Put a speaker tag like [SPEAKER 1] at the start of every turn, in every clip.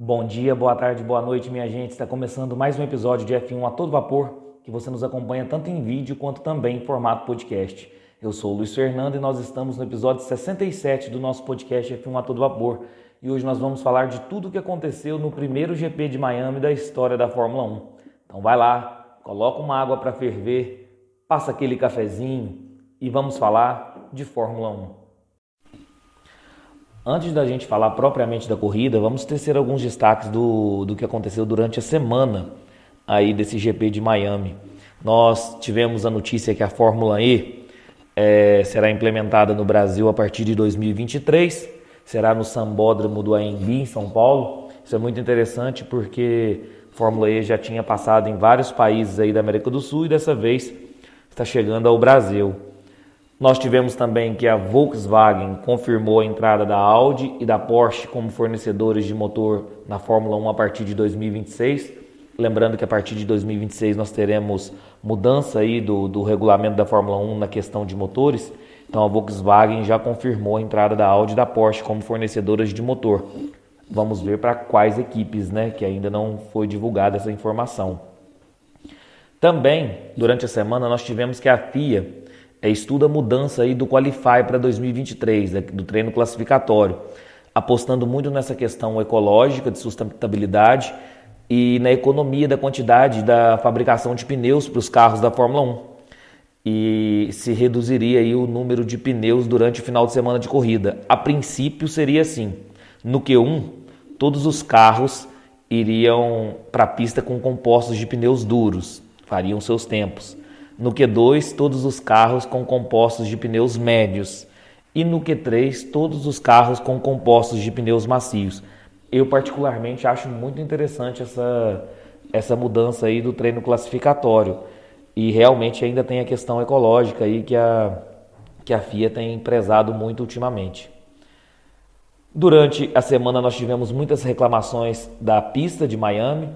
[SPEAKER 1] Bom dia, boa tarde, boa noite, minha gente. Está começando mais um episódio de F1 a todo vapor, que você nos acompanha tanto em vídeo quanto também em formato podcast. Eu sou o Luiz Fernando e nós estamos no episódio 67 do nosso podcast F1 a todo vapor. E hoje nós vamos falar de tudo o que aconteceu no primeiro GP de Miami da história da Fórmula 1. Então vai lá, coloca uma água para ferver, passa aquele cafezinho e vamos falar de Fórmula 1. Antes da gente falar propriamente da corrida, vamos tecer alguns destaques do que aconteceu durante a semana aí desse GP de Miami. Nós tivemos a notícia que a Fórmula E será implementada no Brasil a partir de 2023, será no Sambódromo do AMB em São Paulo. Isso é muito interessante porque a Fórmula E já tinha passado em vários países aí da América do Sul e dessa vez está chegando ao Brasil. Nós tivemos também que a Volkswagen confirmou a entrada da Audi e da Porsche como fornecedores de motor na Fórmula 1 a partir de 2026. Lembrando que a partir de 2026 nós teremos mudança aí do regulamento da Fórmula 1 na questão de motores. Então a Volkswagen já confirmou a entrada da Audi e da Porsche como fornecedoras de motor. Vamos ver para quais equipes, né, que ainda não foi divulgada essa informação. Também, durante a semana, nós tivemos que a FIA estuda a mudança aí do Qualify para 2023, do treino classificatório, apostando muito nessa questão ecológica, de sustentabilidade e na economia da quantidade da fabricação de pneus para os carros da Fórmula 1. E se reduziria aí o número de pneus durante o final de semana de corrida. A princípio seria assim, no Q1, todos os carros iriam para a pista com compostos de pneus duros, fariam seus tempos. No Q2, todos os carros com compostos de pneus médios. E no Q3, todos os carros com compostos de pneus macios. Eu particularmente acho muito interessante essa mudança aí do treino classificatório. E realmente ainda tem a questão ecológica aí que a FIA tem prezado muito ultimamente. Durante a semana nós tivemos muitas reclamações da pista de Miami,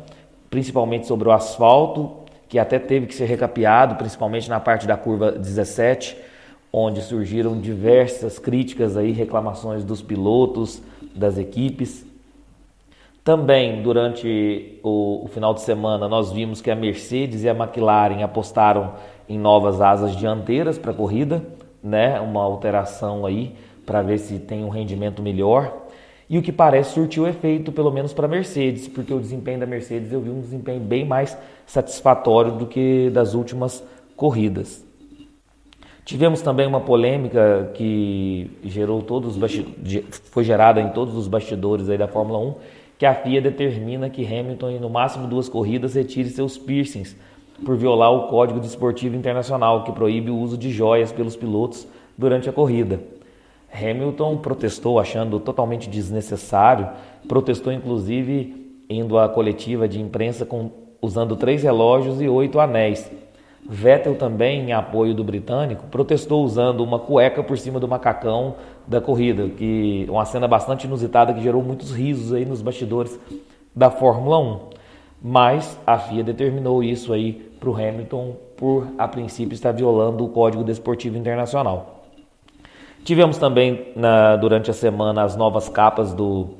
[SPEAKER 1] principalmente sobre o asfalto, que até teve que ser recapeado, principalmente na parte da curva 17, onde surgiram diversas críticas aí, reclamações dos pilotos, das equipes. Também durante o final de semana nós vimos que a Mercedes e a McLaren apostaram em novas asas dianteiras para a corrida, né? Uma alteração aí para ver se tem um rendimento melhor. E o que parece surtiu efeito, pelo menos para a Mercedes, porque o desempenho da Mercedes eu vi um desempenho bem mais satisfatório do que das últimas corridas. Tivemos também uma polêmica que foi gerada em todos os bastidores aí da Fórmula 1, que a FIA determina que Hamilton, em no máximo 2 corridas, retire seus piercings por violar o Código Desportivo Internacional, que proíbe o uso de joias pelos pilotos durante a corrida. Hamilton protestou, achando totalmente desnecessário, protestou inclusive indo à coletiva de imprensa usando 3 relógios e 8 anéis. Vettel também, em apoio do britânico, protestou usando uma cueca por cima do macacão da corrida, que uma cena bastante inusitada que gerou muitos risos aí nos bastidores da Fórmula 1. Mas a FIA determinou isso aí para o Hamilton por, a princípio, estar violando o Código Desportivo Internacional. Tivemos também durante a semana as novas capas do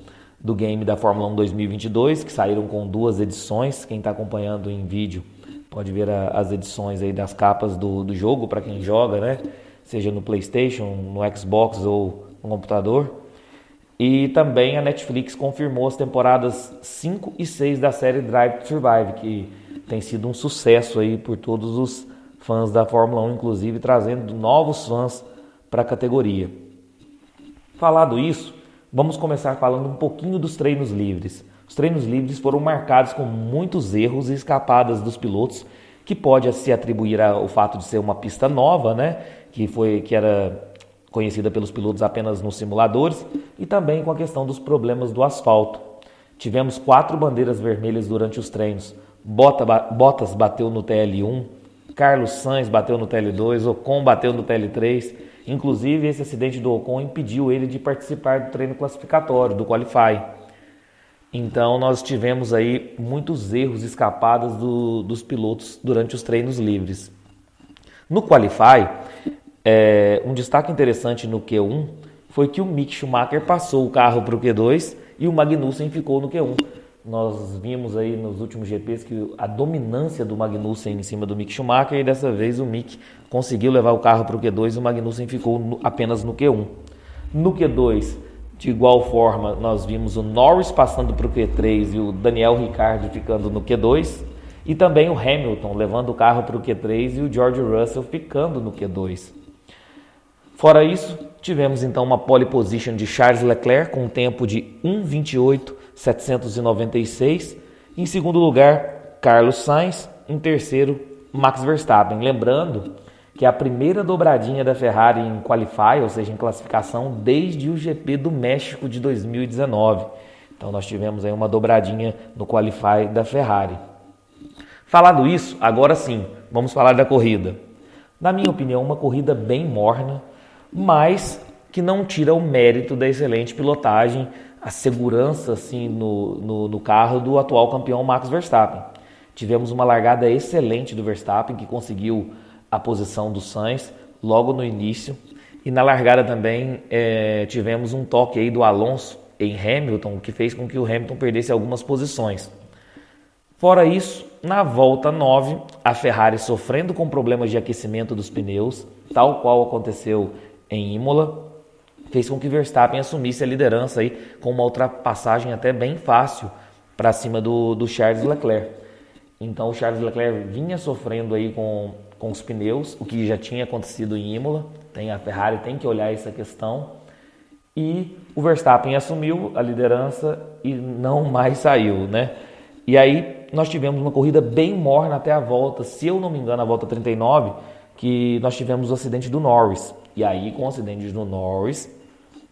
[SPEAKER 1] game da Fórmula 1 2022, que saíram com 2 edições. Quem está acompanhando em vídeo pode ver as edições aí das capas do jogo para quem joga, né? Seja no PlayStation, no Xbox ou no computador. E também a Netflix confirmou as temporadas 5 e 6 da série Drive to Survive, que tem sido um sucesso aí por todos os fãs da Fórmula 1, inclusive trazendo novos fãs para a categoria. Falado isso, vamos começar falando um pouquinho dos treinos livres. Os treinos livres foram marcados com muitos erros e escapadas dos pilotos, que pode se atribuir ao fato de ser uma pista nova, né, que era conhecida pelos pilotos apenas nos simuladores, e também com a questão dos problemas do asfalto. Tivemos 4 bandeiras vermelhas durante os treinos. Bottas bateu no TL1, Carlos Sainz bateu no TL2, Ocon bateu no TL3. Inclusive, esse acidente do Ocon impediu ele de participar do treino classificatório, do Qualify. Então, nós tivemos aí muitos erros escapados dos pilotos durante os treinos livres. No Qualify, um destaque interessante no Q1 foi que o Mick Schumacher passou o carro para o Q2 e o Magnussen ficou no Q1. Nós vimos aí nos últimos GPs que a dominância do Magnussen em cima do Mick Schumacher, e dessa vez o Mick conseguiu levar o carro para o Q2 e o Magnussen ficou apenas no Q1. No Q2, de igual forma, nós vimos o Norris passando para o Q3 e o Daniel Ricciardo ficando no Q2, e também o Hamilton levando o carro para o Q3 e o George Russell ficando no Q2. Fora isso, tivemos então uma pole position de Charles Leclerc com um tempo de 1:28.796. Em segundo lugar, Carlos Sainz. Em terceiro, Max Verstappen. Lembrando que é a primeira dobradinha da Ferrari em qualify, ou seja, em classificação, desde o GP do México de 2019. Então nós tivemos aí uma dobradinha no qualify da Ferrari. Falado isso, agora sim, vamos falar da corrida. Na minha opinião, uma corrida bem morna, mas que não tira o mérito da excelente pilotagem, a segurança assim, no carro do atual campeão Max Verstappen. Tivemos uma largada excelente do Verstappen, que conseguiu a posição do Sainz logo no início. E na largada também tivemos um toque aí do Alonso em Hamilton, que fez com que o Hamilton perdesse algumas posições. Fora isso, na volta 9, a Ferrari sofrendo com problemas de aquecimento dos pneus, tal qual aconteceu em Imola, fez com que Verstappen assumisse a liderança aí, com uma ultrapassagem até bem fácil para cima do Charles Leclerc. Então o Charles Leclerc vinha sofrendo aí com os pneus, o que já tinha acontecido em Imola. A Ferrari tem que olhar essa questão. E o Verstappen assumiu a liderança e não mais saiu, né? E aí nós tivemos uma corrida bem morna até a volta, se eu não me engano, a volta 39, que nós tivemos o acidente do Norris. E aí, com o acidente do Norris,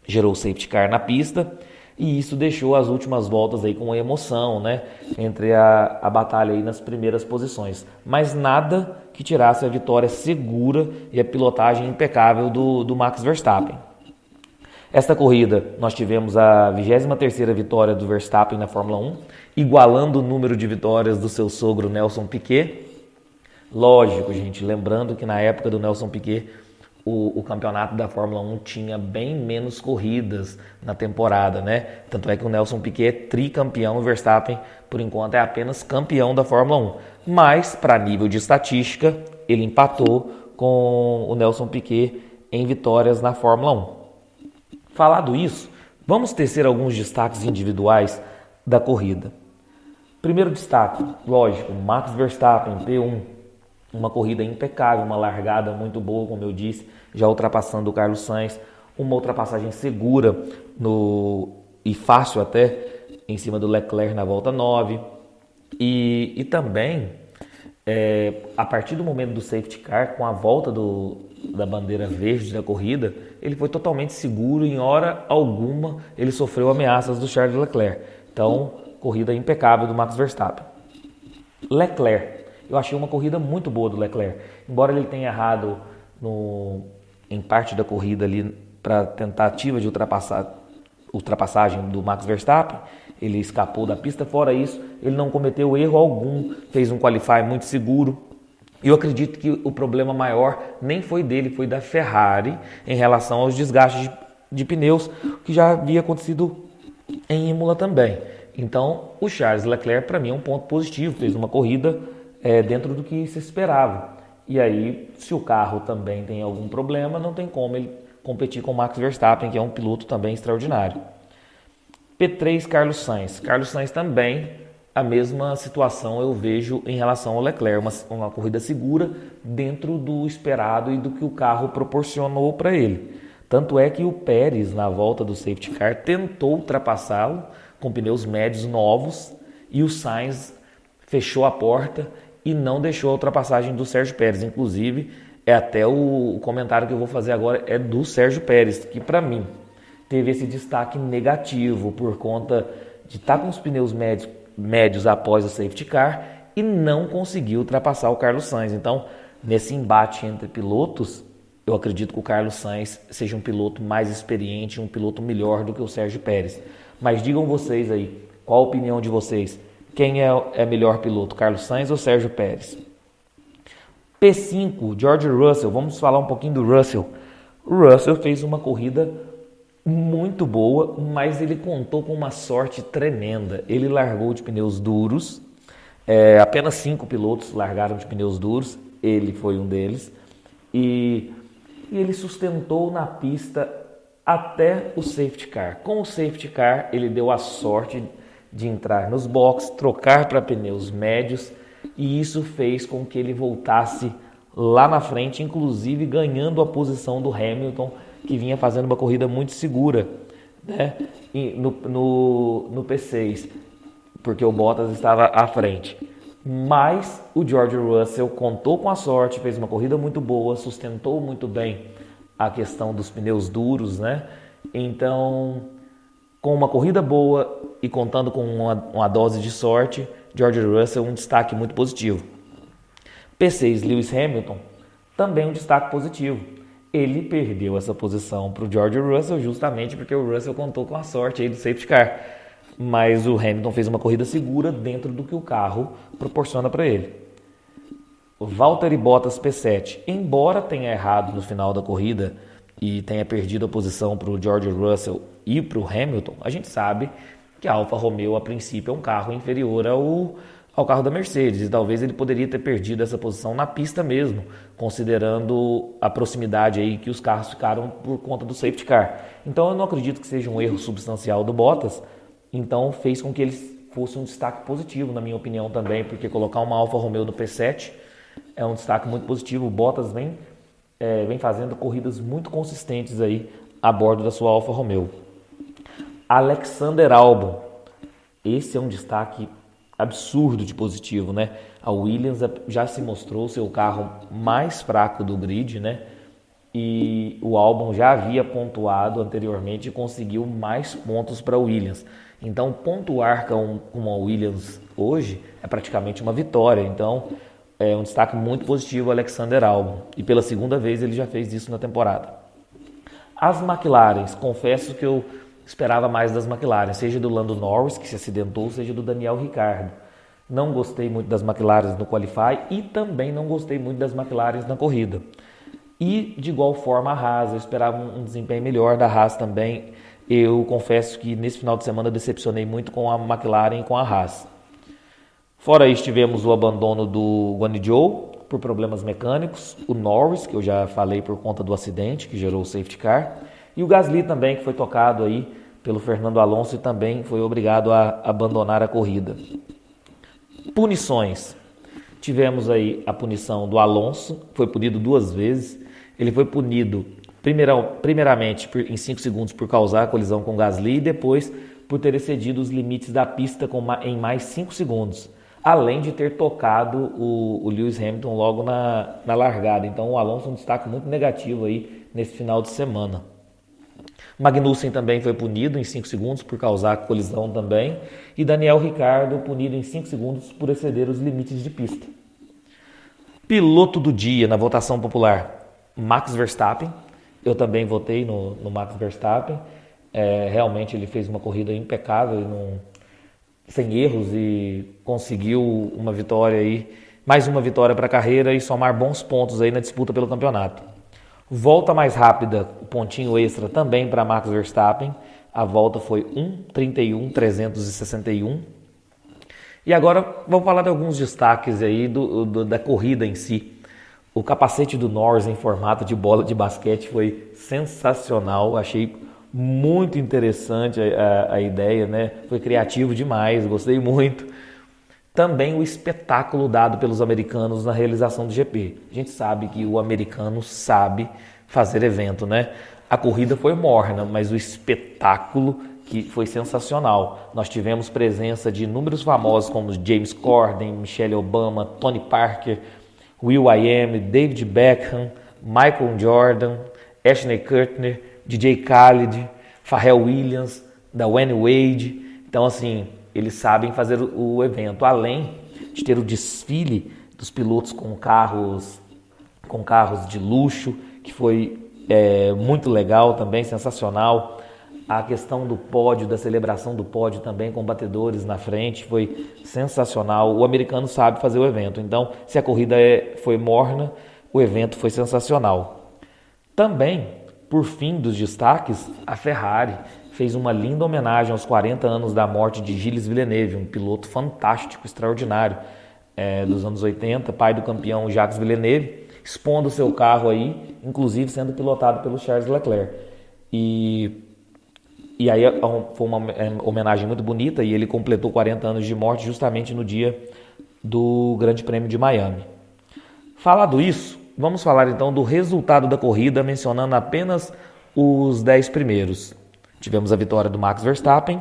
[SPEAKER 1] gerou o safety car na pista, e isso deixou as últimas voltas aí com emoção, né? Entre a batalha aí nas primeiras posições. Mas nada que tirasse a vitória segura e a pilotagem impecável do Max Verstappen. Esta corrida, nós tivemos a 23ª vitória do Verstappen na Fórmula 1, igualando o número de vitórias do seu sogro Nelson Piquet. Lógico, gente, lembrando que na época do Nelson Piquet, o campeonato da Fórmula 1 tinha bem menos corridas na temporada, né? Tanto é que o Nelson Piquet é tricampeão, o Verstappen, por enquanto, é apenas campeão da Fórmula 1. Mas, para nível de estatística, ele empatou com o Nelson Piquet em vitórias na Fórmula 1. Falado isso, vamos tecer alguns destaques individuais da corrida. Primeiro destaque, lógico, Max Verstappen, P1, uma corrida impecável, uma largada muito boa, como eu disse, já ultrapassando o Carlos Sainz, uma ultrapassagem segura e fácil até, em cima do Leclerc na volta 9. E também, a partir do momento do safety car, com a volta da bandeira verde da corrida, ele foi totalmente seguro, em hora alguma ele sofreu ameaças do Charles Leclerc. Então, corrida impecável do Max Verstappen. Leclerc, eu achei uma corrida muito boa do Leclerc, embora ele tenha errado em parte da corrida ali para tentativa de ultrapassagem do Max Verstappen, ele escapou da pista. Fora isso, ele não cometeu erro algum, fez um qualify muito seguro. Eu acredito que o problema maior nem foi dele, foi da Ferrari em relação aos desgastes de pneus, que já havia acontecido em Imola também. Então, o Charles Leclerc, para mim, é um ponto positivo, fez uma corrida dentro do que se esperava. E aí, se o carro também tem algum problema, não tem como ele competir com o Max Verstappen, que é um piloto também extraordinário. P3, Carlos Sainz. Carlos Sainz também, a mesma situação eu vejo em relação ao Leclerc, uma corrida segura dentro do esperado e do que o carro proporcionou para ele. Tanto é que o Pérez, na volta do safety car, tentou ultrapassá-lo com pneus médios novos e o Sainz fechou a porta e não deixou a ultrapassagem do Sérgio Pérez. Inclusive, até o comentário que eu vou fazer agora é do Sérgio Pérez, que para mim teve esse destaque negativo por conta de estar com os pneus médios após o safety car e não conseguiu ultrapassar o Carlos Sainz. Então, nesse embate entre pilotos, eu acredito que o Carlos Sainz seja um piloto mais experiente, um piloto melhor do que o Sérgio Pérez. Mas digam vocês aí, qual a opinião de vocês? Quem é melhor piloto, Carlos Sainz ou Sérgio Pérez? P5, George Russell. Vamos falar um pouquinho do Russell. O Russell fez uma corrida muito boa, mas ele contou com uma sorte tremenda. Ele largou de pneus duros, apenas 5 pilotos largaram de pneus duros, ele foi um deles, e ele sustentou na pista até o safety car. Com o safety car, ele deu a sorte de entrar nos boxes, trocar para pneus médios, e isso fez com que ele voltasse lá na frente, inclusive ganhando a posição do Hamilton, que vinha fazendo uma corrida muito segura, né? no P6, porque o Bottas estava à frente. Mas o George Russell contou com a sorte, fez uma corrida muito boa, sustentou muito bem a questão dos pneus duros, né? Então, com uma corrida boa e contando com uma dose de sorte, George Russell um destaque muito positivo. P6, Lewis Hamilton, também um destaque positivo. Ele perdeu essa posição para o George Russell justamente porque o Russell contou com a sorte aí do safety car. Mas o Hamilton fez uma corrida segura dentro do que o carro proporciona para ele. Valtteri Bottas P7, embora tenha errado no final da corrida e tenha perdido a posição para o George Russell e para o Hamilton, a gente sabe que a Alfa Romeo a princípio é um carro inferior ao carro da Mercedes, e talvez ele poderia ter perdido essa posição na pista mesmo, considerando a proximidade aí que os carros ficaram por conta do safety car. Então eu não acredito que seja um erro substancial do Bottas, então fez com que ele fosse um destaque positivo, na minha opinião também, porque colocar uma Alfa Romeo no P7 é um destaque muito positivo. O Bottas vem fazendo corridas muito consistentes aí a bordo da sua Alfa Romeo. Alexander Albon, esse é um destaque absurdo de positivo, né? A Williams já se mostrou seu carro mais fraco do grid, né? E o Albon já havia pontuado anteriormente e conseguiu mais pontos para a Williams. Então, pontuar com a Williams hoje é praticamente uma vitória. Então, é um destaque muito positivo o Alexander Albon. E pela segunda vez ele já fez isso na temporada. As McLarens, confesso que eu esperava mais das McLaren, seja do Lando Norris, que se acidentou, seja do Daniel Ricciardo. Não gostei muito das McLaren no Qualify e também não gostei muito das McLaren na corrida. E de igual forma a Haas, eu esperava um desempenho melhor da Haas também. Eu confesso que nesse final de semana eu decepcionei muito com a McLaren e com a Haas. Fora isso, tivemos o abandono do Guanyu Zhou por problemas mecânicos, o Norris, que eu já falei por conta do acidente que gerou o safety car, e o Gasly também, que foi tocado aí pelo Fernando Alonso e também foi obrigado a abandonar a corrida. Punições. Tivemos aí a punição do Alonso, foi punido 2 vezes. Ele foi punido primeiramente em 5 segundos por causar a colisão com o Gasly e depois por ter excedido os limites da pista em mais 5 segundos. Além de ter tocado o Lewis Hamilton logo na largada. Então o Alonso é um destaque muito negativo aí nesse final de semana. Magnussen também foi punido em 5 segundos por causar colisão também. E Daniel Ricciardo punido em 5 segundos por exceder os limites de pista. Piloto do dia na votação popular, Max Verstappen. Eu também votei no Max Verstappen. Realmente ele fez uma corrida impecável, sem erros, e conseguiu uma vitória aí, mais uma vitória para a carreira e somar bons pontos aí na disputa pelo campeonato. Volta mais rápida, o pontinho extra também para Max Verstappen. A volta foi 1:31.361. E agora vamos falar de alguns destaques aí da corrida em si. O capacete do Norris em formato de bola de basquete foi sensacional, achei muito interessante a ideia, né? Foi criativo demais, gostei muito. Também o espetáculo dado pelos americanos na realização do GP. A gente sabe que o americano sabe fazer evento, né? A corrida foi morna, mas o espetáculo que foi sensacional. Nós tivemos presença de inúmeros famosos como James Corden, Michelle Obama, Tony Parker, will.i.am, David Beckham, Michael Jordan, Ashley Kutcher, DJ Khaled, Pharrell Williams, da Wayne Wade. Então, assim, eles sabem fazer o evento. Além de ter o desfile dos pilotos com carros de luxo, que foi muito legal também, sensacional. A questão do pódio, da celebração do pódio também, com batedores na frente, foi sensacional. O americano sabe fazer o evento. Então, se a corrida foi morna, o evento foi sensacional. Também Por fim, dos destaques, a Ferrari fez uma linda homenagem aos 40 anos da morte de Gilles Villeneuve, um piloto fantástico, extraordinário, dos anos 80, pai do campeão Jacques Villeneuve, expondo seu carro aí, inclusive sendo pilotado pelo Charles Leclerc. E aí foi uma homenagem muito bonita e ele completou 40 anos de morte justamente no dia do Grande Prêmio de Miami. Falado isso, vamos falar então do resultado da corrida, mencionando apenas os 10 primeiros. Tivemos a vitória do Max Verstappen,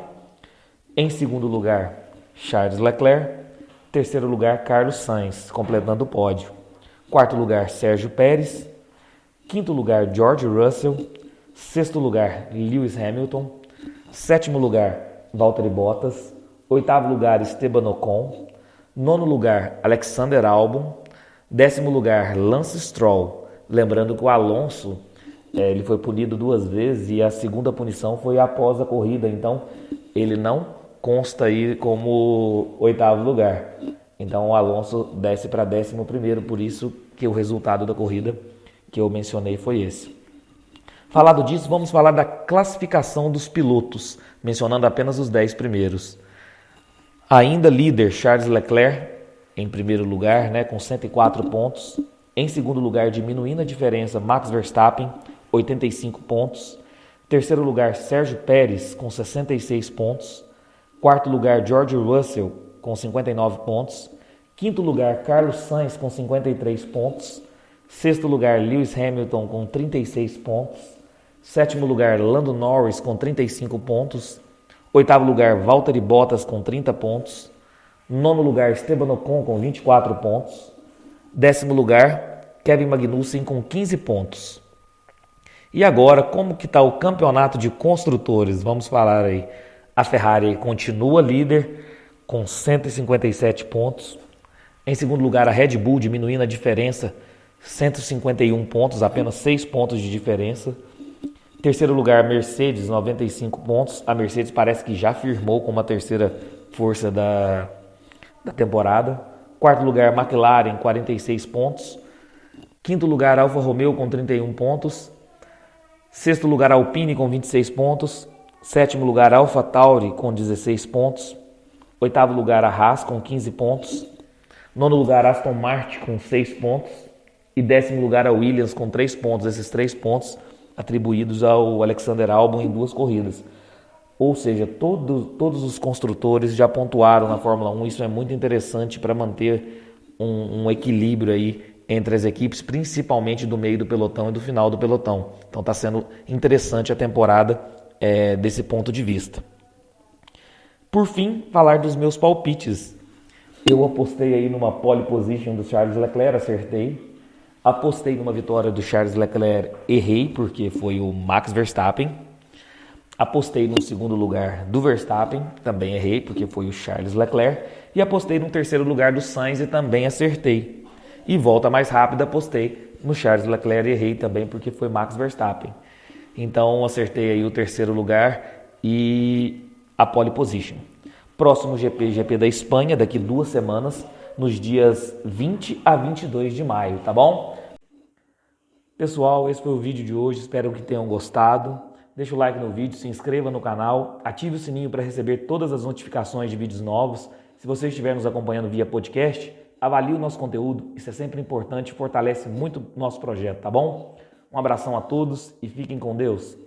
[SPEAKER 1] em segundo lugar, Charles Leclerc, terceiro lugar, Carlos Sainz, completando o pódio. Quarto lugar, Sérgio Pérez, quinto lugar, George Russell, sexto lugar, Lewis Hamilton, sétimo lugar, Valtteri Bottas, oitavo lugar, Esteban Ocon, nono lugar, Alexander Albon, décimo lugar, Lance Stroll. Lembrando que o Alonso ele foi punido 2 vezes e a segunda punição foi após a corrida, então ele não consta aí como oitavo lugar. Então o Alonso desce para 11º, por isso que o resultado da corrida que eu mencionei foi esse. Falado disso, vamos falar da classificação dos pilotos, mencionando apenas os 10 primeiros. Ainda líder, Charles Leclerc, em primeiro lugar, com 104 pontos. Em segundo lugar, diminuindo a diferença, Max Verstappen, 85 pontos. Terceiro lugar, Sérgio Pérez, com 66 pontos. Quarto lugar, George Russell, com 59 pontos. Quinto lugar, Carlos Sainz, com 53 pontos. Sexto lugar, Lewis Hamilton, com 36 pontos. Sétimo lugar, Lando Norris, com 35 pontos. Oitavo lugar, Valtteri Bottas, com 30 pontos. Nono lugar, Esteban Ocon, com 24 pontos. Décimo lugar, Kevin Magnussen, com 15 pontos. E agora, como que está o campeonato de construtores? Vamos falar aí. A Ferrari continua líder, com 157 pontos. Em segundo lugar, a Red Bull, diminuindo a diferença, 151 pontos, apenas 6 pontos de diferença. Terceiro lugar, Mercedes, 95 pontos. A Mercedes parece que já firmou como a terceira força da temporada. Quarto lugar, McLaren, 46 pontos. Quinto lugar, Alfa Romeo, com 31 pontos. Sexto lugar, Alpine, com 26 pontos. Sétimo lugar, Alfa Tauri, com 16 pontos. Oitavo lugar, a Haas, com 15 pontos. Nono lugar, Aston Martin, com 6 pontos. E décimo lugar, a Williams, com 3 pontos. Esses 3 pontos atribuídos ao Alexander Albon em 2 corridas. Ou seja, todos os construtores já pontuaram na Fórmula 1. Isso é muito interessante para manter um equilíbrio aí entre as equipes, principalmente do meio do pelotão e do final do pelotão. Então está sendo interessante a temporada desse ponto de vista. Por fim, falar dos meus palpites. Eu apostei aí numa pole position do Charles Leclerc, acertei. Apostei numa vitória do Charles Leclerc, errei, porque foi o Max Verstappen. Apostei no segundo lugar do Verstappen, também errei, porque foi o Charles Leclerc. E apostei no terceiro lugar do Sainz e também acertei. E volta mais rápida, apostei no Charles Leclerc e errei também, porque foi Max Verstappen. Então acertei aí o terceiro lugar e a pole position. Próximo GP da Espanha, daqui 2 semanas, nos dias 20 a 22 de maio, tá bom? Pessoal, esse foi o vídeo de hoje, espero que tenham gostado. Deixa o like no vídeo, se inscreva no canal, ative o sininho para receber todas as notificações de vídeos novos. Se você estiver nos acompanhando via podcast, avalie o nosso conteúdo, isso é sempre importante e fortalece muito o nosso projeto, tá bom? Um abração a todos e fiquem com Deus.